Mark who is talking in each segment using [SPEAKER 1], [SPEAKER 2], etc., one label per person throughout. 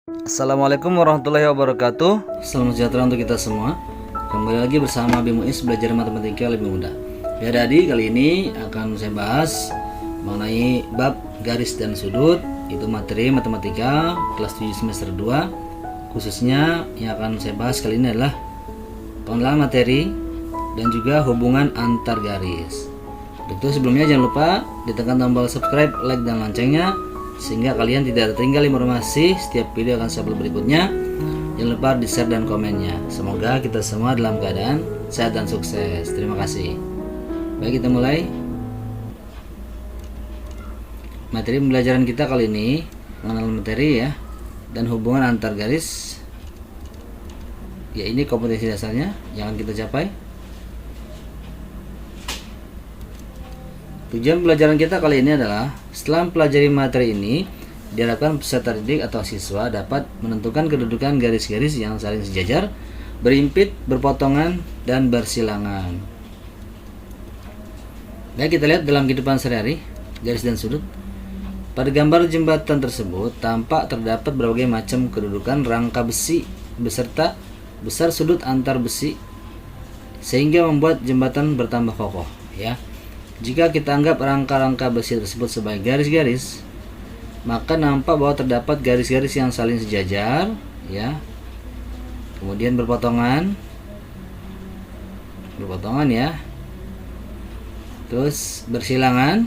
[SPEAKER 1] Assalamualaikum warahmatullahi wabarakatuh. Salam sejahtera untuk kita semua. Kembali lagi bersama Bim Muiz, belajar matematika lebih mudah. Ya adik, kali ini akan saya bahas mengenai bab garis dan sudut. Itu materi matematika kelas 7 semester 2. Khususnya yang akan saya bahas kali ini adalah pengenalan materi dan juga hubungan antar garis. Itu sebelumnya jangan lupa ditekan tombol subscribe, like dan loncengnya sehingga kalian tidak tertinggal informasi setiap video akan saya upload berikutnya. Jangan lupa di share dan komennya. Semoga kita semua dalam keadaan sehat dan sukses. Terima kasih. Baik, kita mulai. Materi pembelajaran kita kali ini mengenal materi ya dan hubungan antar garis. Ya, ini kompetensi dasarnya yang akan kita capai. Tujuan pelajaran kita kali ini adalah setelah mempelajari materi ini, diharapkan peserta didik atau siswa dapat menentukan kedudukan garis-garis yang saling sejajar, berimpit, berpotongan, dan bersilangan. Baik, kita lihat dalam kehidupan sehari-hari, garis dan sudut. Pada gambar jembatan tersebut, tampak terdapat berbagai macam kedudukan rangka besi beserta besar sudut antar besi, sehingga membuat jembatan bertambah kokoh. Ya. Jika kita anggap rangka-rangka besi tersebut sebagai garis-garis, maka nampak bahwa terdapat garis-garis yang saling sejajar, ya. Kemudian berpotongan ya. Terus bersilangan,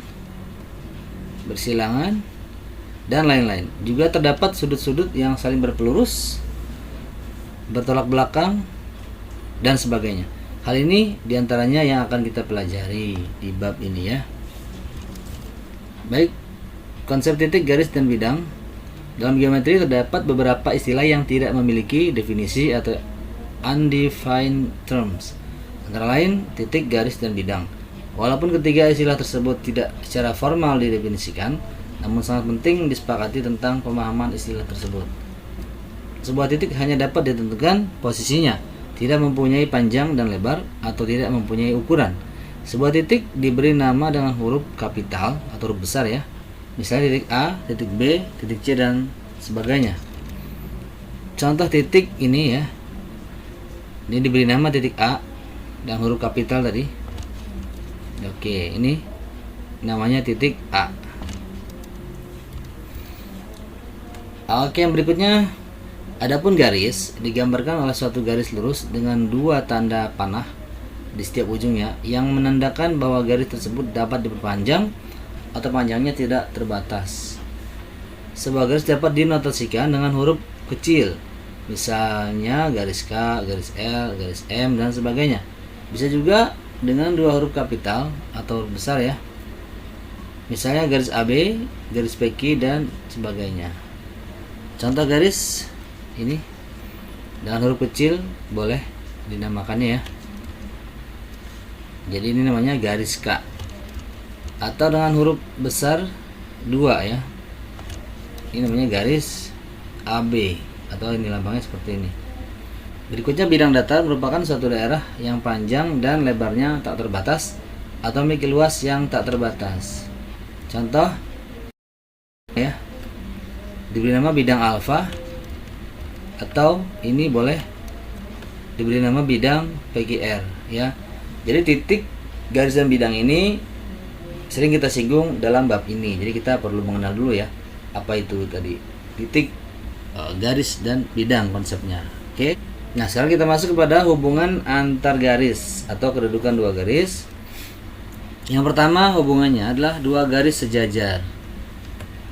[SPEAKER 1] dan lain-lain. Juga terdapat sudut-sudut yang saling berpelurus, bertolak belakang, dan sebagainya. Hal ini diantaranya yang akan kita pelajari di bab ini ya. Baik, konsep titik, garis, dan bidang. Dalam geometri terdapat beberapa istilah yang tidak memiliki definisi atau undefined terms. Antara lain titik, garis, dan bidang. Walaupun ketiga istilah tersebut tidak secara formal didefinisikan, namun sangat penting disepakati tentang pemahaman istilah tersebut. Sebuah titik hanya dapat ditentukan posisinya, tidak mempunyai panjang dan lebar, atau tidak mempunyai ukuran. Sebuah titik diberi nama dengan huruf kapital atau huruf besar ya. Misalnya titik A, titik B, titik C, dan sebagainya. Contoh titik ini ya. Ini diberi nama titik A dan huruf kapital tadi. Oke, ini namanya titik A. Oke, yang berikutnya, adapun garis digambarkan oleh suatu garis lurus dengan dua tanda panah di setiap ujungnya yang menandakan bahwa garis tersebut dapat diperpanjang atau panjangnya tidak terbatas. Sebuah garis dapat dinotasikan dengan huruf kecil, misalnya garis K, garis L, garis M, dan sebagainya. Bisa juga dengan dua huruf kapital atau huruf besar ya, misalnya garis AB, garis PQ, dan sebagainya. Contoh garis ini dengan huruf kecil boleh dinamakannya ya. Jadi ini namanya garis K. Atau dengan huruf besar 2 ya. Ini namanya garis AB atau ini lambangnya seperti ini. Berikutnya, bidang datar merupakan suatu daerah yang panjang dan lebarnya tak terbatas atau memiliki luas yang tak terbatas. Contoh ya, diberi nama bidang alfa, atau ini boleh diberi nama bidang PQR ya. Jadi titik, garis, dan bidang ini sering kita singgung dalam bab ini. Jadi kita perlu mengenal dulu ya apa itu tadi titik, garis, dan bidang konsepnya. Oke. Nah, sekarang kita masuk kepada hubungan antar garis atau kedudukan dua garis. Yang pertama, hubungannya adalah dua garis sejajar.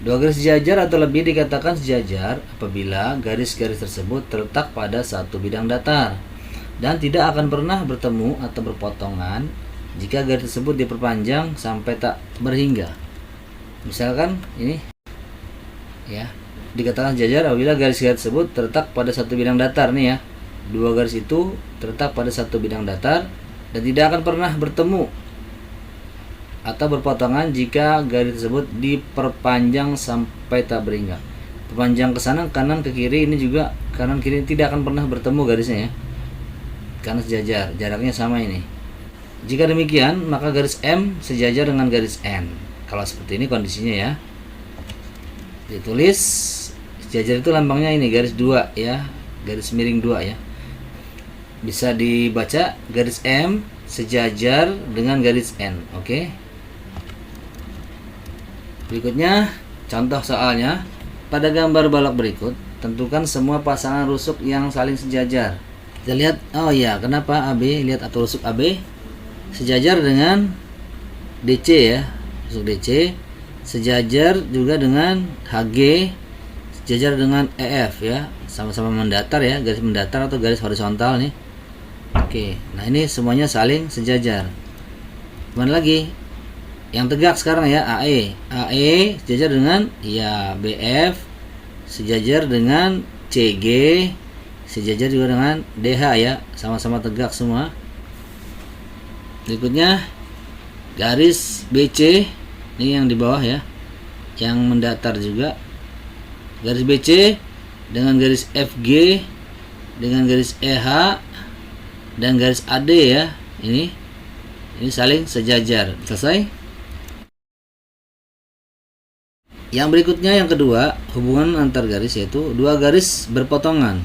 [SPEAKER 1] Dua garis sejajar atau lebih dikatakan sejajar apabila garis-garis tersebut terletak pada satu bidang datar dan tidak akan pernah bertemu atau berpotongan jika garis tersebut diperpanjang sampai tak berhingga. Misalkan ini ya, dikatakan sejajar apabila garis-garis tersebut terletak pada satu bidang datar nih ya. Dua garis itu terletak pada satu bidang datar dan tidak akan pernah bertemu atau berpotongan jika garis tersebut diperpanjang sampai tak berhingga. Perpanjang ke sana, kanan ke kiri, ini juga kanan kiri tidak akan pernah bertemu garisnya ya, karena sejajar, jaraknya sama ini. Jika demikian, maka garis M sejajar dengan garis N. Kalau seperti ini kondisinya ya, ditulis Sejajar itu lambangnya ini garis 2 ya, garis miring 2 ya. Bisa dibaca garis M sejajar dengan garis N. Oke. Berikutnya contoh soalnya. Pada gambar balok berikut, tentukan semua pasangan rusuk yang saling sejajar. Kita lihat, oh ya, kenapa AB? Lihat atau rusuk AB sejajar dengan DC ya, rusuk DC, sejajar juga dengan HG, sejajar dengan EF ya, sama-sama mendatar ya, garis mendatar atau garis horizontal nih. Oke, nah ini semuanya saling sejajar. Kemana lagi? Yang tegak sekarang ya, AE sejajar dengan ya BF, sejajar dengan CG, sejajar juga dengan DH ya, sama-sama tegak semua. Berikutnya garis BC, ini yang di bawah ya, yang mendatar juga. Garis BC dengan garis FG, dengan garis EH dan garis AD ya, ini saling sejajar. Selesai. Yang berikutnya yang kedua, hubungan antar garis, yaitu dua garis berpotongan.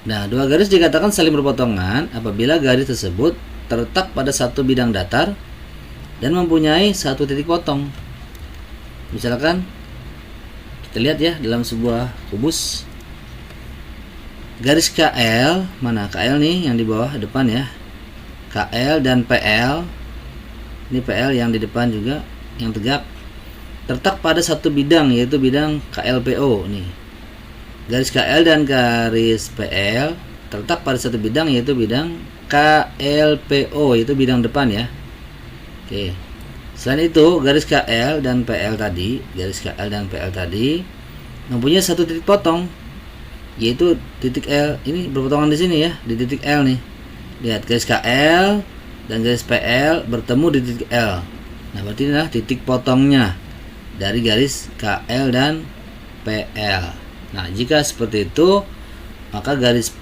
[SPEAKER 1] Nah, dua garis dikatakan saling berpotongan apabila garis tersebut terletak pada satu bidang datar dan mempunyai satu titik potong. Misalkan kita lihat ya dalam sebuah kubus, garis KL, mana KL nih yang di bawah depan ya, KL dan PL, ini PL yang di depan juga yang tegak, terletak pada satu bidang, yaitu bidang KLPO nih. Garis KL dan garis PL terletak pada satu bidang, yaitu bidang KLPO, yaitu bidang depan ya. Oke. Selain itu, garis KL dan PL tadi, mempunyai satu titik potong, yaitu titik L. Ini berpotongan di sini ya, di titik L nih. Lihat, garis KL dan garis PL bertemu di titik L. Nah, berarti inilah titik potongnya dari garis KL dan PL. Nah, jika seperti itu, maka garis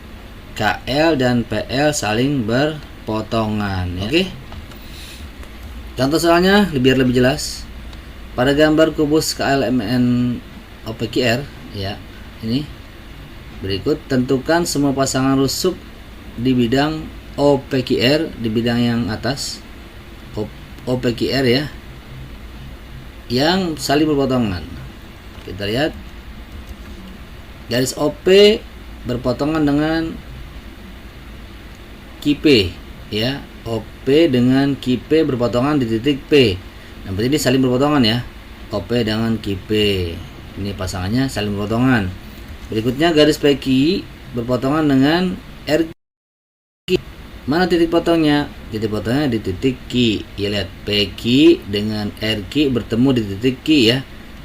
[SPEAKER 1] KL dan PL saling berpotongan ya. Oke. Contoh soalnya biar lebih jelas. Pada gambar kubus KLMN OPQR ya, ini berikut tentukan semua pasangan rusuk di bidang OPQR, di bidang yang atas OPQR ya, yang saling berpotongan. Kita lihat garis OP berpotongan dengan QP ya, OP dengan QP berpotongan di titik P. Nah, berarti ini saling berpotongan ya, OP dengan QP, ini pasangannya saling berpotongan. Berikutnya garis PQ berpotongan dengan RQ. Mana titik potongnya? Titik potongnya di titik Q. Ya, lihat, PQ dengan RQ bertemu di titik Q ya.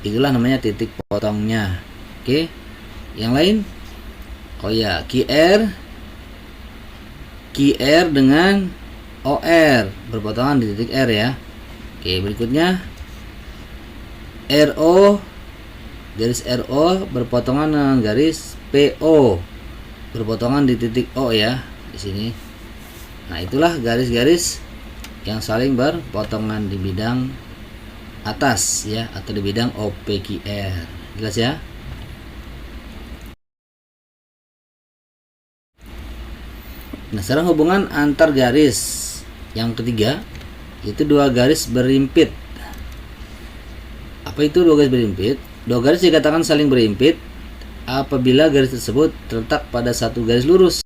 [SPEAKER 1] Itulah namanya titik potongnya. Oke. Yang lain? Oh ya, QR dengan OR berpotongan di titik R ya. Oke, berikutnya RO, garis RO berpotongan dengan garis PO berpotongan di titik O ya, di sini. Nah, itulah garis-garis yang saling berpotongan di bidang atas ya, atau di bidang OPQR. Jelas ya? Nah, sekarang hubungan antar garis yang ketiga, yaitu dua garis berimpit. Apa itu dua garis berimpit? Dua garis dikatakan saling berimpit apabila garis tersebut terletak pada satu garis lurus,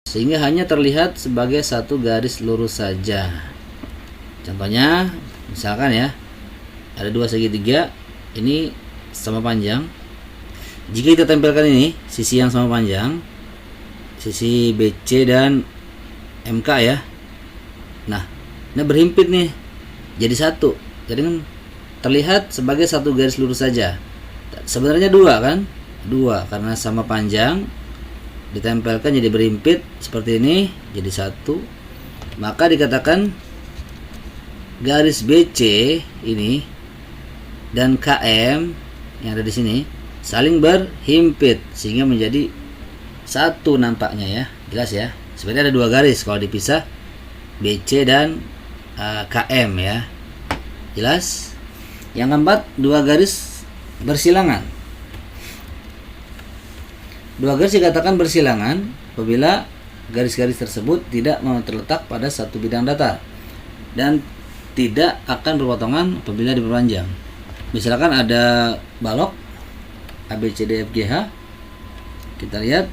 [SPEAKER 1] sehingga hanya terlihat sebagai satu garis lurus saja. Contohnya, misalkan ya, ada dua segitiga, ini sama panjang. Jika kita tempelkan ini, sisi yang sama panjang, sisi BC dan MK ya. Nah, ini berhimpit nih, jadi satu. Jadi kan terlihat sebagai satu garis lurus saja. Sebenarnya dua kan? Dua, karena sama panjang, ditempelkan jadi berhimpit seperti ini, jadi satu. Maka dikatakan garis BC ini dan KM yang ada di sini saling berhimpit sehingga menjadi satu nampaknya ya. Jelas ya. Sebenarnya ada dua garis kalau dipisah, BC dan KM ya. Jelas? Yang keempat, dua garis bersilangan. Dua garis dikatakan bersilangan apabila garis-garis tersebut tidak terletak pada satu bidang datar dan tidak akan berpotongan apabila diperpanjang. Misalkan ada balok ABCDFGH, kita lihat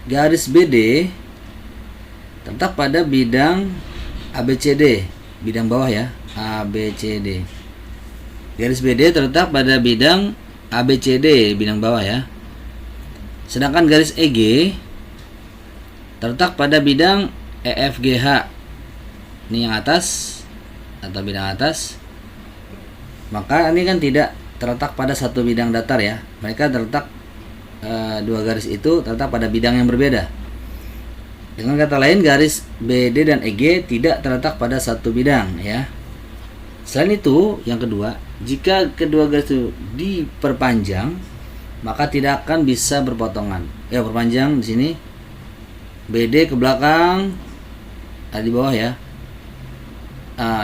[SPEAKER 1] garis BD terletak pada bidang ABCD, bidang bawah ya, ABCD. Garis BD terletak pada bidang ABCD, bidang bawah ya. Sedangkan garis EG terletak pada bidang EFGH, ini yang atas atau bidang atas. Maka ini kan tidak terletak pada satu bidang datar ya. Mereka terletak dua garis itu terletak pada bidang yang berbeda. Dengan kata lain, garis BD dan EG tidak terletak pada satu bidang ya. Selain itu, yang kedua, jika kedua garis itu diperpanjang, maka tidak akan bisa berpotongan. Ya, perpanjang di sini BD ke belakang, ada di bawah ya.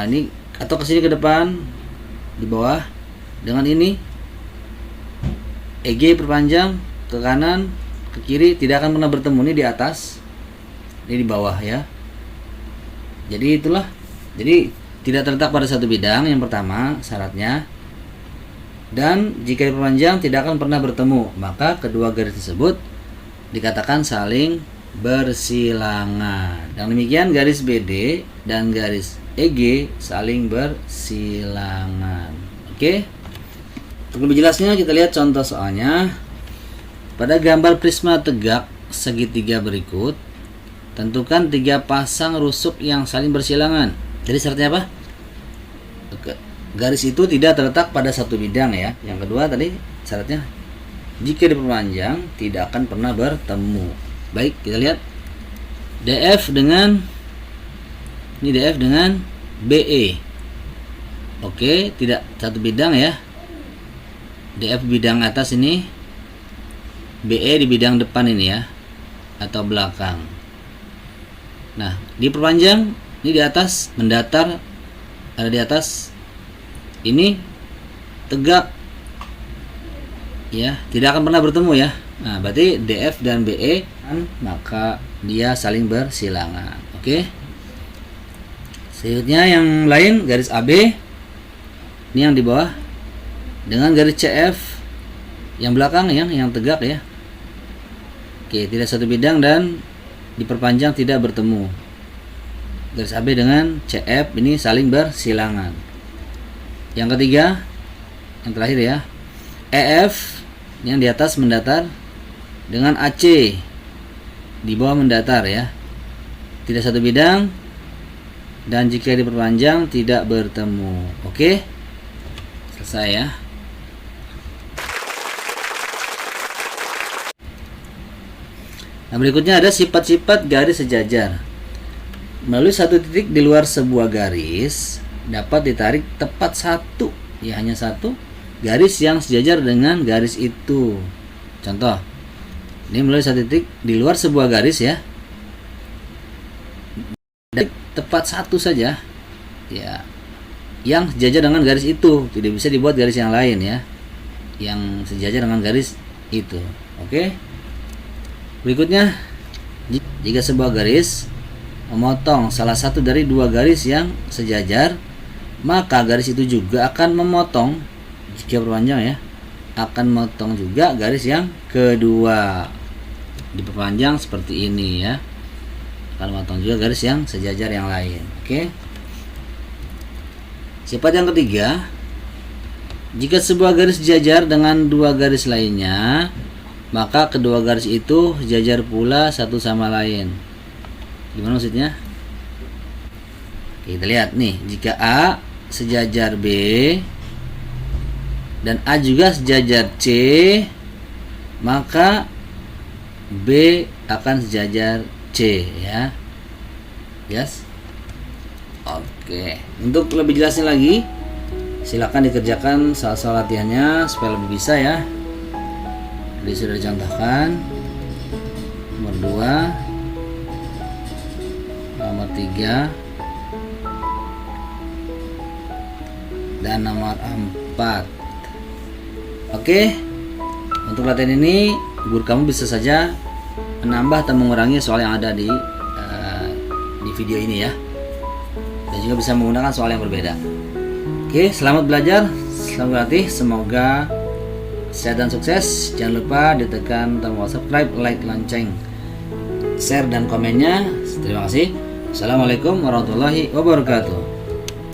[SPEAKER 1] Ini atau ke sini ke depan, di bawah. Dengan ini EG perpanjang ke kanan, ke kiri, tidak akan pernah bertemu. Ini di atas, ini di bawah ya. Jadi itulah. Jadi tidak terletak pada satu bidang, yang pertama syaratnya. Dan jika diperpanjang tidak akan pernah bertemu, maka kedua garis tersebut dikatakan saling bersilangan. Dan demikian garis BD dan garis EG saling bersilangan. Oke. Untuk lebih jelasnya kita lihat contoh soalnya. Pada gambar prisma tegak segitiga berikut, tentukan 3 pasang rusuk yang saling bersilangan. Jadi syaratnya apa? Garis itu tidak terletak pada satu bidang ya. Yang kedua tadi syaratnya jika diperpanjang tidak akan pernah bertemu. Baik, kita lihat DF dengan BE. Oke, tidak satu bidang ya. DF bidang atas ini, BE di bidang depan ini ya, atau belakang. Nah, diperpanjang, ini di atas mendatar, ada di atas, ini tegak ya, tidak akan pernah bertemu ya. Nah, berarti DF dan BE maka dia saling bersilangan. Oke. Selanjutnya yang lain, garis AB ini yang di bawah dengan garis CF yang belakang yang tegak ya. Oke, tidak satu bidang dan diperpanjang tidak bertemu. Garis AB dengan CF ini saling bersilangan. Yang ketiga, yang terakhir ya, EF yang di atas mendatar dengan AC di bawah mendatar ya. Tidak satu bidang dan jika diperpanjang tidak bertemu. Oke, selesai ya. Nah, berikutnya ada sifat-sifat garis sejajar. Melalui satu titik di luar sebuah garis dapat ditarik tepat satu, ya hanya satu garis yang sejajar dengan garis itu. Contoh, ini melalui satu titik di luar sebuah garis ya, tepat satu saja ya, yang sejajar dengan garis itu. Tidak bisa dibuat garis yang lain ya, yang sejajar dengan garis itu. Oke. Berikutnya, jika sebuah garis memotong salah satu dari dua garis yang sejajar, maka garis itu juga akan memotong, jika berpanjang ya, akan memotong juga garis yang kedua. Diperpanjang seperti ini ya, akan memotong juga garis yang sejajar yang lain. Oke. Sifat yang ketiga, jika sebuah garis sejajar dengan dua garis lainnya, maka kedua garis itu sejajar pula satu sama lain. Gimana maksudnya? Kita lihat nih, jika A sejajar B dan A juga sejajar C, maka B akan sejajar C ya. Yes. Oke. Untuk lebih jelasnya lagi, silakan dikerjakan soal-soal latihannya supaya lebih bisa ya. Jadi sudah dicontohkan. Nomor 2, nomor 3, dan nomor 4. Oke. Untuk latihan ini guru kamu bisa saja menambah atau mengurangi soal yang ada di video ini ya, dan juga bisa menggunakan soal yang berbeda. Oke, selamat belajar, selamat berlatih, semoga sehat dan sukses. Jangan lupa ditekan tombol subscribe, like, lonceng, share dan komennya. Terima kasih. Assalamualaikum warahmatullahi wabarakatuh.